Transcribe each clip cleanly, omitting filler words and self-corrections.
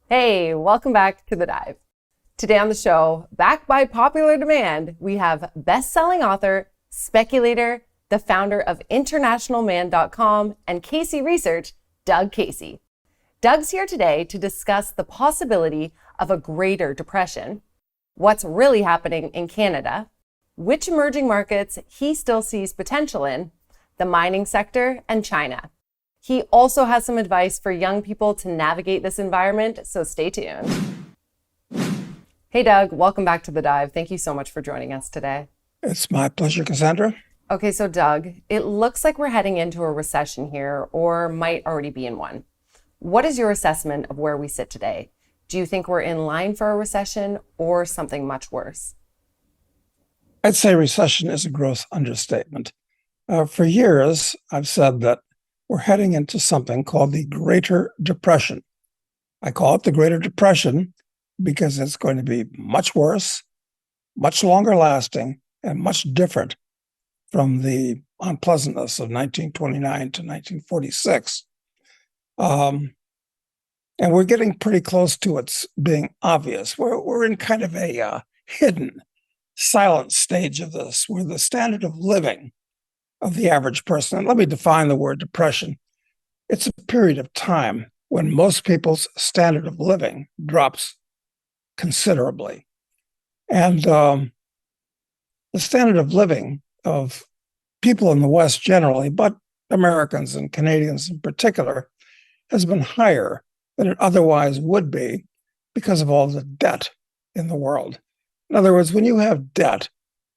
Hey, welcome back to The Dive. Today on the show, back by popular demand, we have best-selling author, speculator, the founder of internationalman.com and Casey Research, Doug Casey. Doug's here today to discuss the possibility of a greater depression, what's really happening in Canada, which emerging markets he still sees potential in, the mining sector, and China. He also has some advice for young people to navigate this environment, so stay tuned. Hey, Doug, welcome back to The Dive. Thank you so much for joining us today. It's my pleasure, Cassandra. Okay, so Doug, it looks like we're heading into a recession here, or might already be in one. What is your assessment of where we sit today? Do you think we're in line for a recession or something much worse? I'd say recession is a gross understatement. For years, I've said that we're heading into something called the Greater Depression. I call it the Greater Depression because it's going to be much worse, much longer lasting, and much different from the unpleasantness of 1929 to 1946. And we're getting pretty close to its being obvious. We're in kind of a hidden, silent stage of this, where the standard of living of the average person, and let me define the word depression. It's a period of time when most people's standard of living drops considerably. And the standard of living of people in the West generally, but Americans and Canadians in particular, has been higher than it otherwise would be because of all the debt in the world. In other words, when you have debt,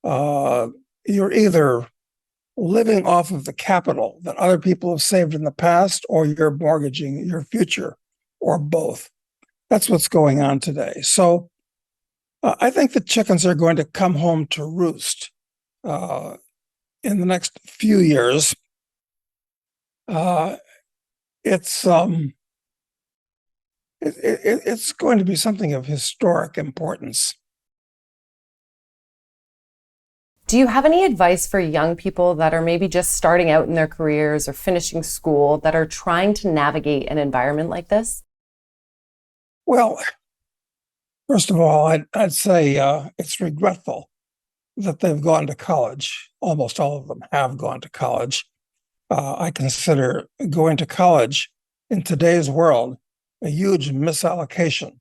you're either living off of the capital that other people have saved in the past, or you're mortgaging your future, or both. That's what's going on today. So I think the chickens are going to come home to roost in the next few years. It's going to be something of historic importance. Do you have any advice for young people that are maybe just starting out in their careers or finishing school that are trying to navigate an environment like this? Well, first of all, I'd say it's regretful that they've gone to college. Almost all of them have gone to college. I consider going to college in today's world a huge misallocation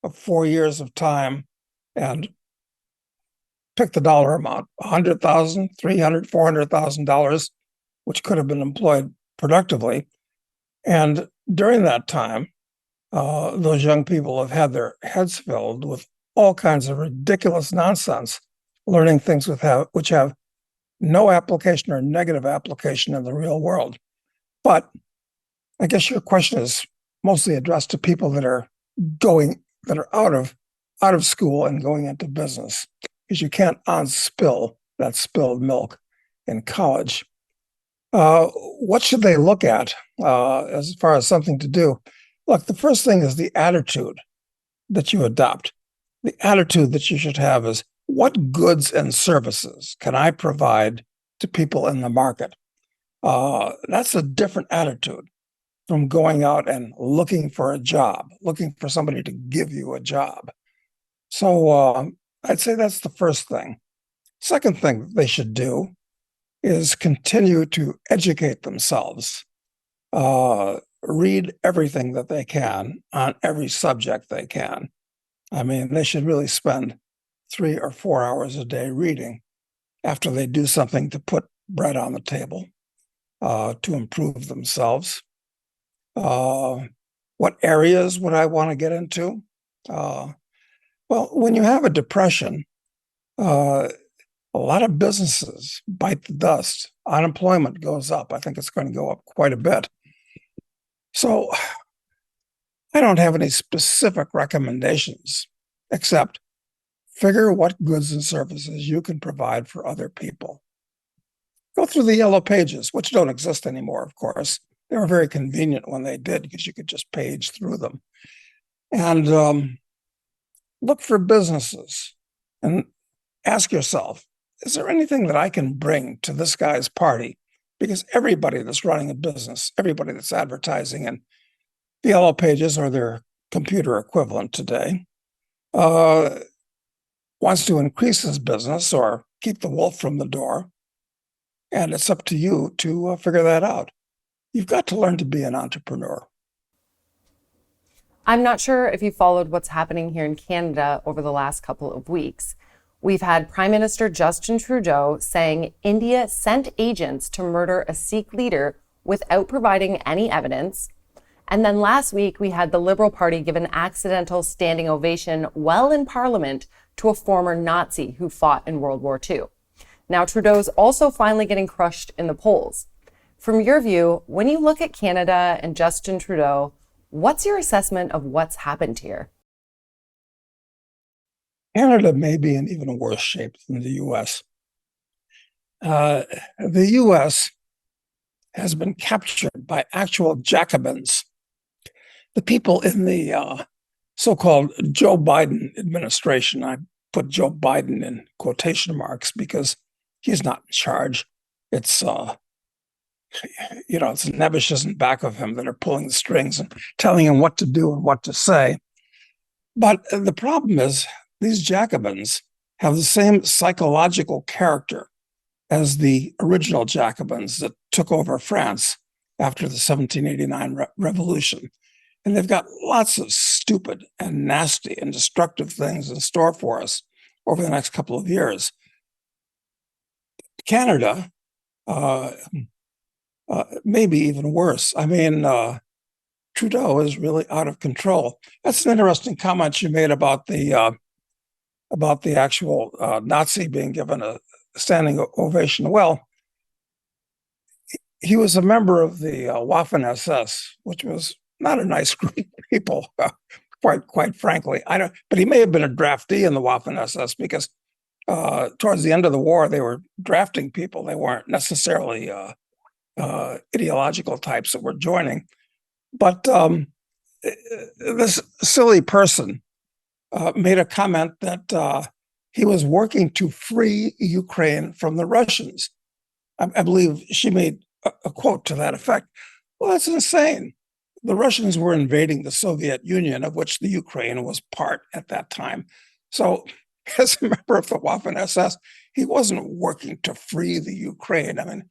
of 4 years of time, and pick the dollar amount, $100,000, $300,000, $400,000, which could have been employed productively. And during that time, those young people have had their heads filled with all kinds of ridiculous nonsense, learning things which have no application or negative application in the real world. But I guess your question is mostly addressed to people that are out of school and going into business, because you can't unspill that spilled milk in college. What should they look at as far as something to do? Look, the first thing is the attitude that you adopt. The attitude that you should have is, what goods and services can I provide to people in the market? That's a different attitude from going out and looking for a job, looking for somebody to give you a job. So I'd say that's the first thing. Second thing they should do is continue to educate themselves. Read everything that they can on every subject they can. I mean, they should really spend 3 or 4 hours a day reading after they do something to put bread on the table, to improve themselves. What areas would I want to get into? Well, when you have a depression, a lot of businesses bite the dust. Unemployment goes up. I think it's going to go up quite a bit. So I don't have any specific recommendations, except figure what goods and services you can provide for other people. Go through the yellow pages, which don't exist anymore, of course. They were very convenient when they did, because you could just page through them. And look for businesses and ask yourself, is there anything that I can bring to this guy's party? Because everybody that's running a business, everybody that's advertising in the yellow pages or their computer equivalent today, uh, wants to increase his business or keep the wolf from the door. And it's up to you to figure that out. You've got to learn to be an entrepreneur. I'm not sure if you followed what's happening here in Canada over the last couple of weeks. We've had Prime Minister Justin Trudeau saying India sent agents to murder a Sikh leader without providing any evidence. And then last week, we had the Liberal Party give an accidental standing ovation well in Parliament to a former Nazi who fought in World War II. Now, Trudeau's also finally getting crushed in the polls. From your view, when you look at Canada and Justin Trudeau, what's your assessment of what's happened here? Canada may be in even worse shape than the U.S. The U.S. has been captured by actual Jacobins, the people in the so-called Joe Biden administration. I put Joe Biden in quotation marks because he's not in charge. It's it's Nebushes in back of him that are pulling the strings and telling him what to do and what to say. But the problem is these Jacobins have the same psychological character as the original Jacobins that took over France after the 1789 revolution. And they've got lots of stupid and nasty and destructive things in store for us over the next couple of years. Canada, maybe even worse. I mean, Trudeau is really out of control. That's an interesting comment you made about the actual Nazi being given a standing ovation. Well, he was a member of the Waffen SS, which was not a nice group of people, quite frankly. I don't, but he may have been a draftee in the Waffen SS because towards the end of the war they were drafting people. They weren't necessarily ideological types that were joining. But this silly person made a comment that he was working to free Ukraine from the Russians. I believe she made a quote to that effect. Well, that's insane. The Russians were invading the Soviet Union, of which the Ukraine was part at that time. So as a member of the Waffen SS, he wasn't working to free the Ukraine. I mean,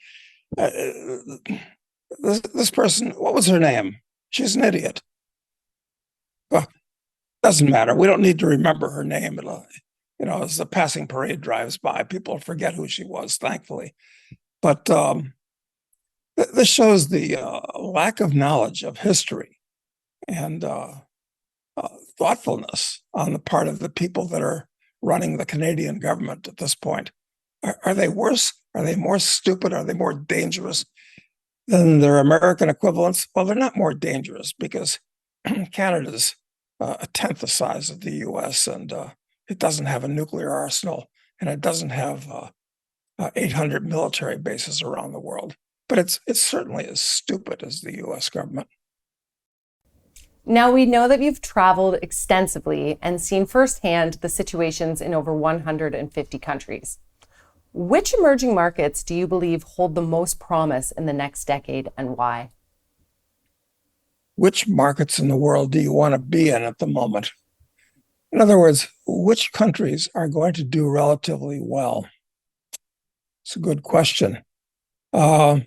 this person, what was her name? She's an idiot. Well, doesn't matter. We don't need to remember her name. As the passing parade drives by, people forget who she was, thankfully. But this shows the lack of knowledge of history and thoughtfulness on the part of the people that are running the Canadian government at this point. Are they worse? Are they more stupid? Are they more dangerous than their American equivalents? Well, they're not more dangerous because Canada's a tenth the size of the U.S. and it doesn't have a nuclear arsenal and it doesn't have 800 military bases around the world. But it's certainly as stupid as the U.S. government. Now, we know that you've traveled extensively and seen firsthand the situations in over 150 countries. Which emerging markets do you believe hold the most promise in the next decade and why? Which markets in the world do you want to be in at the moment? In other words, which countries are going to do relatively well? It's a good question. I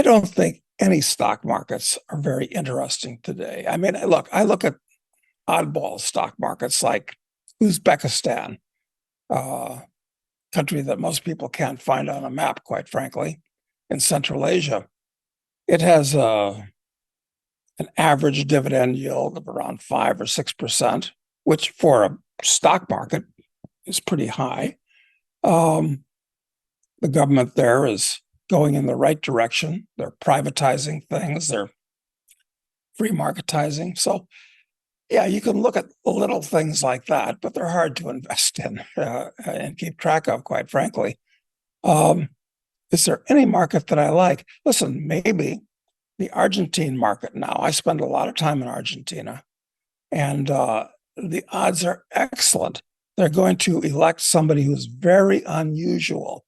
don't think any stock markets are very interesting today. I mean, look, I look at oddball stock markets like Uzbekistan, country that most people can't find on a map, quite frankly, in Central Asia. It has an average dividend yield of around 5 or 6%, which for a stock market is pretty high. The government there is going in the right direction. They're privatizing things. They're free marketizing. So, yeah, you can look at little things like that, but they're hard to invest in and keep track of, quite frankly. Is there any market that I like? Listen, maybe the Argentine market now. I spend a lot of time in Argentina, and the odds are excellent. They're going to elect somebody who's very unusual,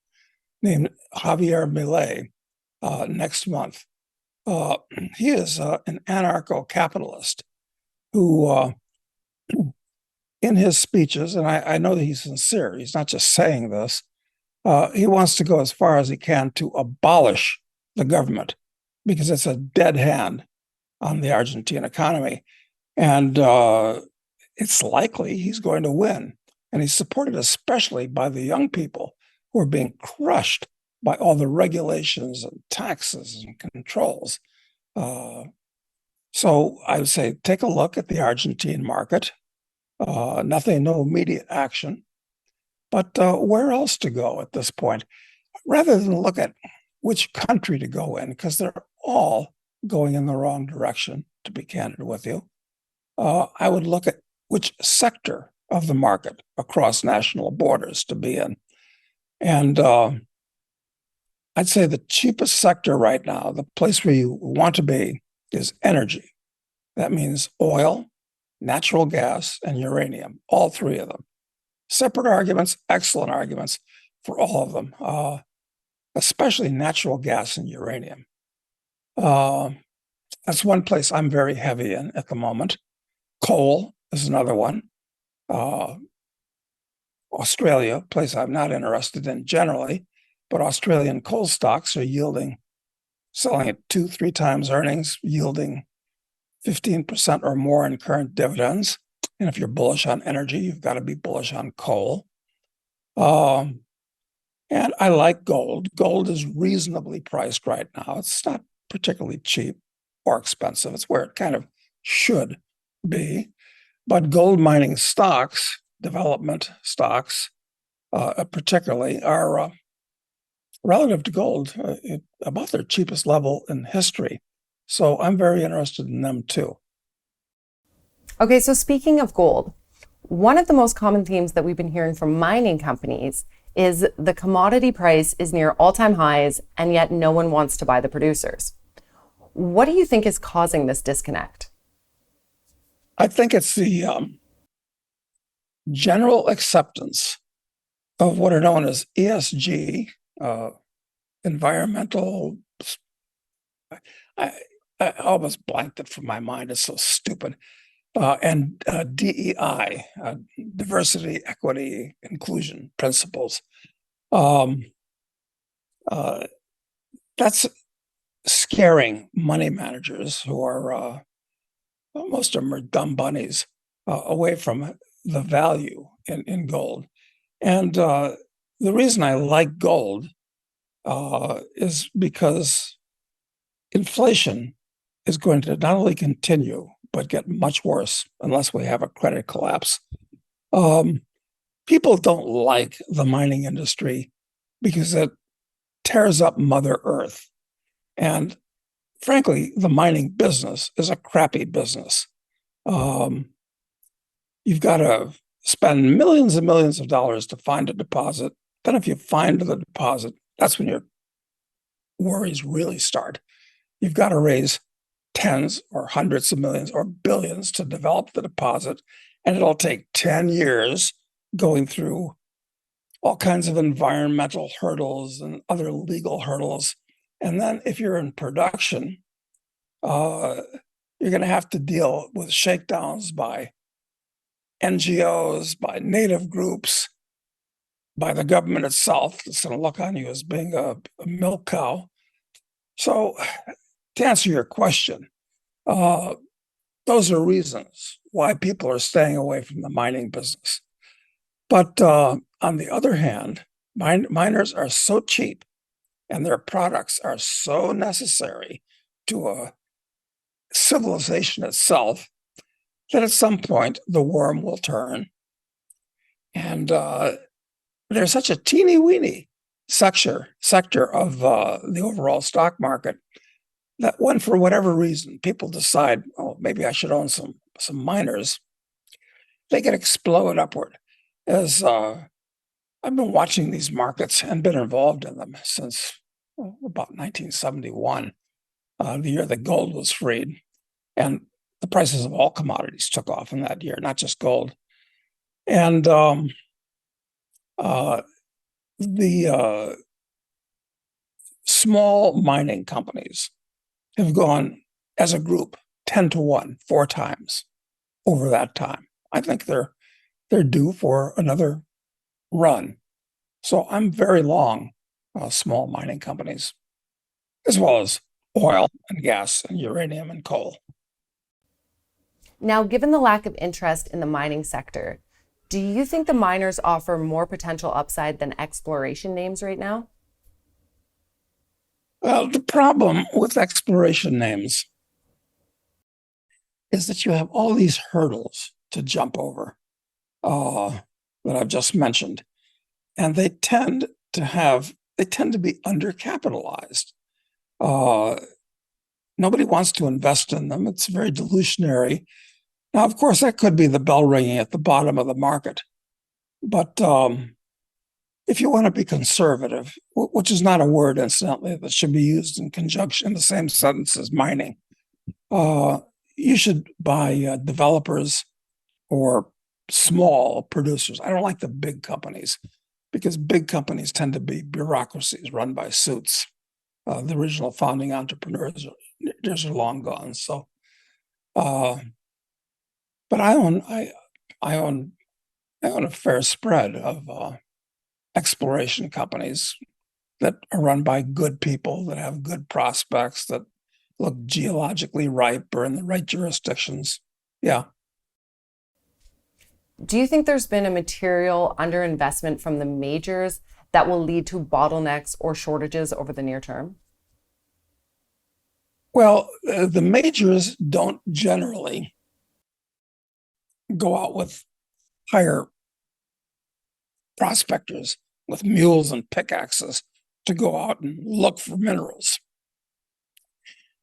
named Javier Milei, next month. He is an anarcho-capitalist. who, in his speeches, and I know that he's sincere, he's not just saying this, he wants to go as far as he can to abolish the government because it's a dead hand on the Argentine economy. And it's likely he's going to win. And he's supported especially by the young people who are being crushed by all the regulations and taxes and controls. So I would say take a look at the Argentine market. No immediate action. But where else to go at this point? Rather than look at which country to go in, because they're all going in the wrong direction, to be candid with you, I would look at which sector of the market across national borders to be in. And I'd say the cheapest sector right now, the place where you want to be, is energy. That means oil, natural gas, and uranium, all three of them. Separate arguments, excellent arguments for all of them, especially natural gas and uranium. That's one place I'm very heavy in at the moment. Coal is another one. Australia, place I'm not interested in generally, but Australian coal stocks are selling at 2-3 times earnings, yielding 15% or more in current dividends. And if you're bullish on energy, you've got to be bullish on coal. And I like gold. Gold is reasonably priced right now. It's not particularly cheap or expensive. It's where it kind of should be. But gold mining stocks, development stocks particularly, are relative to gold about their cheapest level in history. So I'm very interested in them too. Okay, so speaking of gold, one of the most common themes that we've been hearing from mining companies is the commodity price is near all-time highs, and yet no one wants to buy the producers. What do you think is causing this disconnect? I think it's the general acceptance of what are known as ESG, environmental. I almost blanked it from my mind. It's so stupid. And DEI, diversity, equity, inclusion principles. That's scaring money managers who are, most of them are dumb bunnies, away from the value in gold. And the reason I like gold is because inflation is going to not only continue, but get much worse unless we have a credit collapse. People don't like the mining industry because it tears up Mother Earth. And frankly, the mining business is a crappy business. You've got to spend millions and millions of dollars to find a deposit. Then if you find the deposit, that's when your worries really start. You've got to raise tens or hundreds of millions or billions to develop the deposit, and it'll take 10 years going through all kinds of environmental hurdles and other legal hurdles. And then if you're in production, you're going to have to deal with shakedowns by NGOs, by native groups, by the government itself. It's going to look on you as being a milk cow. So to answer your question, those are reasons why people are staying away from the mining business. But on the other hand, miners are so cheap and their products are so necessary to a civilization itself that at some point the worm will turn. And there's such a teeny weeny sector of the overall stock market that when, for whatever reason, people decide, oh, maybe I should own some miners, they get explode upward. As I've been watching these markets and been involved in them since about 1971, the year that gold was freed, and the prices of all commodities took off in that year, not just gold. And the small mining companies have gone as a group 10 to 1, 4 times. over that time. I think they're due for another run. So I'm very long small mining companies, as well as oil and gas and uranium and coal. Now, given the lack of interest in the mining sector, do you think the miners offer more potential upside than exploration names right now? Well, the problem with exploration names is that you have all these hurdles to jump over that I've just mentioned, and they tend to be undercapitalized. Uh, Nobody wants to invest in them. It's very dilutionary. Now, of course, that could be the bell ringing at the bottom of the market, but if you want to be conservative, which is not a word, incidentally, that should be used in conjunction in the same sentence as mining, you should buy developers or small producers. I don't like the big companies because big companies tend to be bureaucracies run by suits. The original founding entrepreneurs are long gone. So, but I own a fair spread of exploration companies that are run by good people that have good prospects that look geologically ripe or in the right jurisdictions. Yeah. Do you think there's been a material underinvestment from the majors that will lead to bottlenecks or shortages over the near term? Well, the majors don't generally go out with hire prospectors with mules and pickaxes to go out and look for minerals.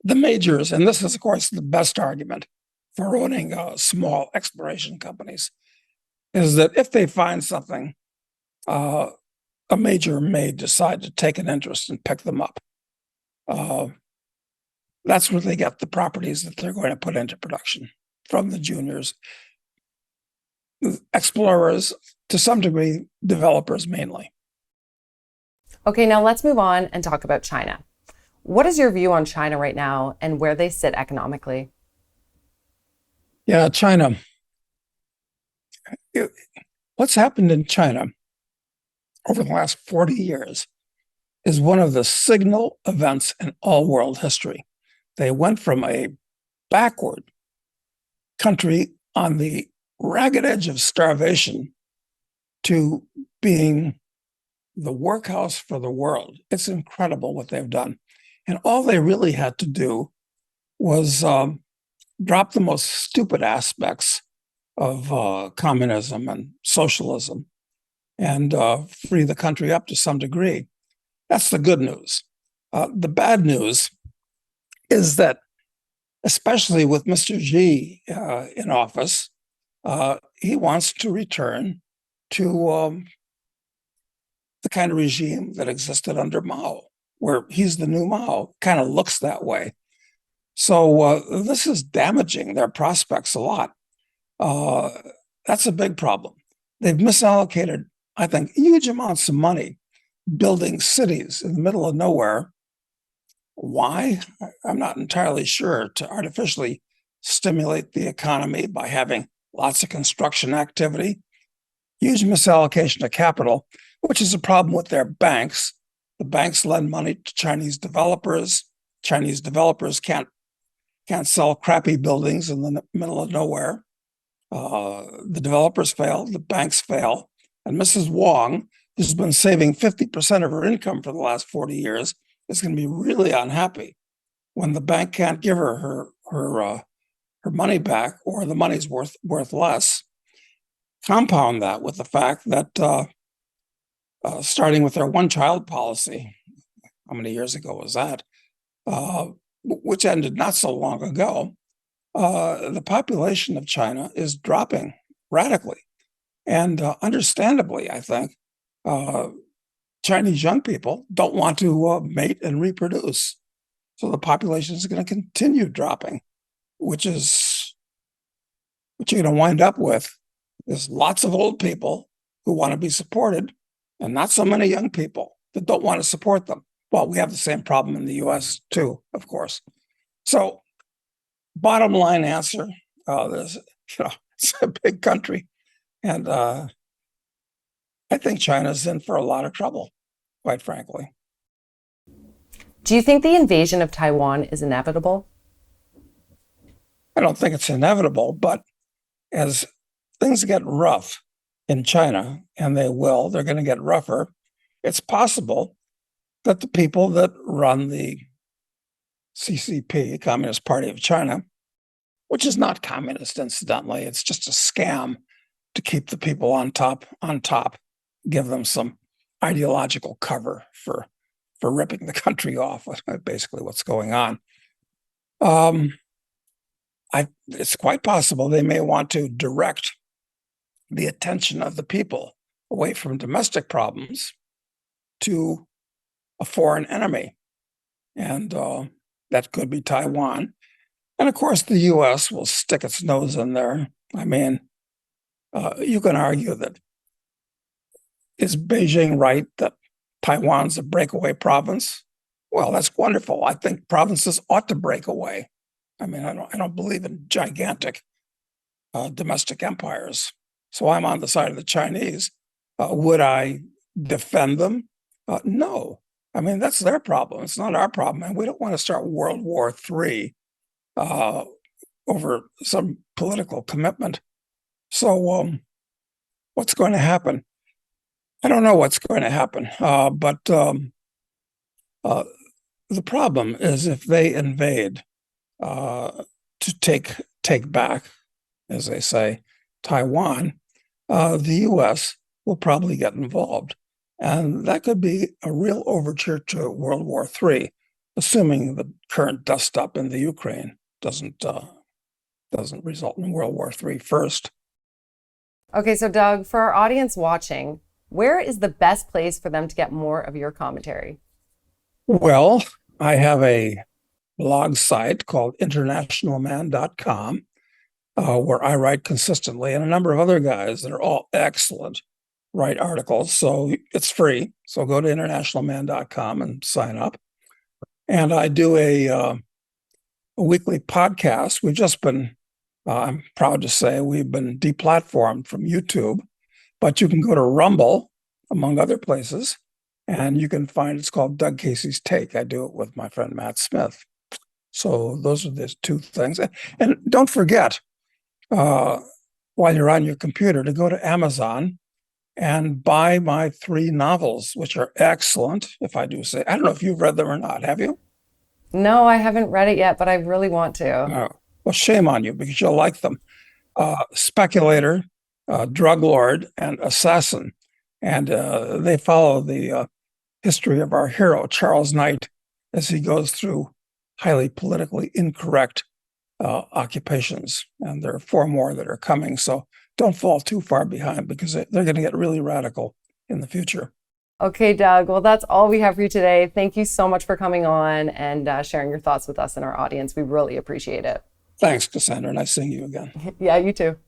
The majors, and this is, of course, the best argument for owning small exploration companies, is that if they find something, a major may decide to take an interest and pick them up. That's where they get the properties that they're going to put into production from the juniors, explorers, to some degree, developers mainly. Okay, now let's move on and talk about China. What is your view on China right now and where they sit economically? Yeah, China. What's happened in China over the last 40 years is one of the signal events in all world history. They went from a backward country on the ragged edge of starvation to being the workhouse for the world. It's incredible what they've done. And all they really had to do was drop the most stupid aspects of communism and socialism and free the country up to some degree. That's the good news. The bad news is that, especially with Mr. Xi in office, he wants to return to the kind of regime that existed under Mao, where he's the new Mao, kind of looks that way. So this is damaging their prospects a lot. That's a big problem. They've misallocated, I think, huge amounts of money building cities in the middle of nowhere. Why? I'm not entirely sure. To artificially stimulate the economy by having lots of construction activity. Huge misallocation of capital, which is a problem with their banks. The banks lend money to Chinese developers. Chinese developers can't sell crappy buildings in the middle of nowhere. The developers fail, the banks fail. And Mrs. Wong, who's been saving 50% of her income for the last 40 years, is going to be really unhappy when the bank can't give her money back, or the money's worth less. Compound that with the fact that starting with their one-child policy, how many years ago was that? Which ended not so long ago. The population of China is dropping radically. And understandably, I think, Chinese young people don't want to mate and reproduce. So the population is going to continue dropping, which is what you're going to wind up with is lots of old people who want to be supported and not so many young people that don't want to support them. Well, we have the same problem in the US too, of course. So bottom line answer, there's it's a big country. And I think China's in for a lot of trouble, quite frankly. Do you think the invasion of Taiwan is inevitable? I don't think it's inevitable, but as things get rough in China, and they're going to get rougher, it's possible that the people that run the CCP, Communist Party of China, which is not communist, incidentally, it's just a scam to keep the people on top, give them some ideological cover for ripping the country off, basically what's going on. It's quite possible they may want to direct the attention of the people away from domestic problems to a foreign enemy. And that could be Taiwan. And of course, the US will stick its nose in there. I mean, you can argue that, is Beijing right that Taiwan's a breakaway province? Well, that's wonderful. I think provinces ought to break away. I mean, I don't believe in gigantic domestic empires. So I'm on the side of the Chinese. Would I defend them? No. I mean, that's their problem. It's not our problem. And we don't want to start World War III over some political commitment. So what's going to happen? I don't know what's going to happen. But the problem is if they invade to take back, as they say, Taiwan, the U.S. will probably get involved. And that could be a real overture to World War III, assuming the current dust-up in the Ukraine doesn't result in World War III first. Okay, so Doug, for our audience watching, where is the best place for them to get more of your commentary? Well, I have a blog site called internationalman.com where I write consistently, and a number of other guys that are all excellent write articles. So it's free. So go to internationalman.com and sign up. And I do a weekly podcast. We've just been, I'm proud to say, we've been deplatformed from YouTube, but you can go to Rumble, among other places, and you can find, it's called Doug Casey's Take. I do it with my friend Matt Smith. So those are the two things. And don't forget, while you're on your computer, to go to Amazon and buy my 3 novels, which are excellent, if I do say. I don't know if you've read them or not. Have you? No, I haven't read it yet, but I really want to. Well, shame on you, because you'll like them. Speculator, Drug Lord, and Assassin. And they follow the history of our hero, Charles Knight, as he goes through highly politically incorrect occupations. And there are 4 more that are coming. So don't fall too far behind, because they're going to get really radical in the future. Okay, Doug. Well, that's all we have for you today. Thank you so much for coming on and sharing your thoughts with us and our audience. We really appreciate it. Thanks, Cassandra. Nice seeing you again. Yeah, you too.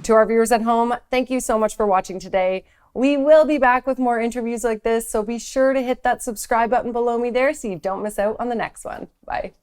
To our viewers at home, thank you so much for watching today. We will be back with more interviews like this, so be sure to hit that subscribe button below me there so you don't miss out on the next one. Bye.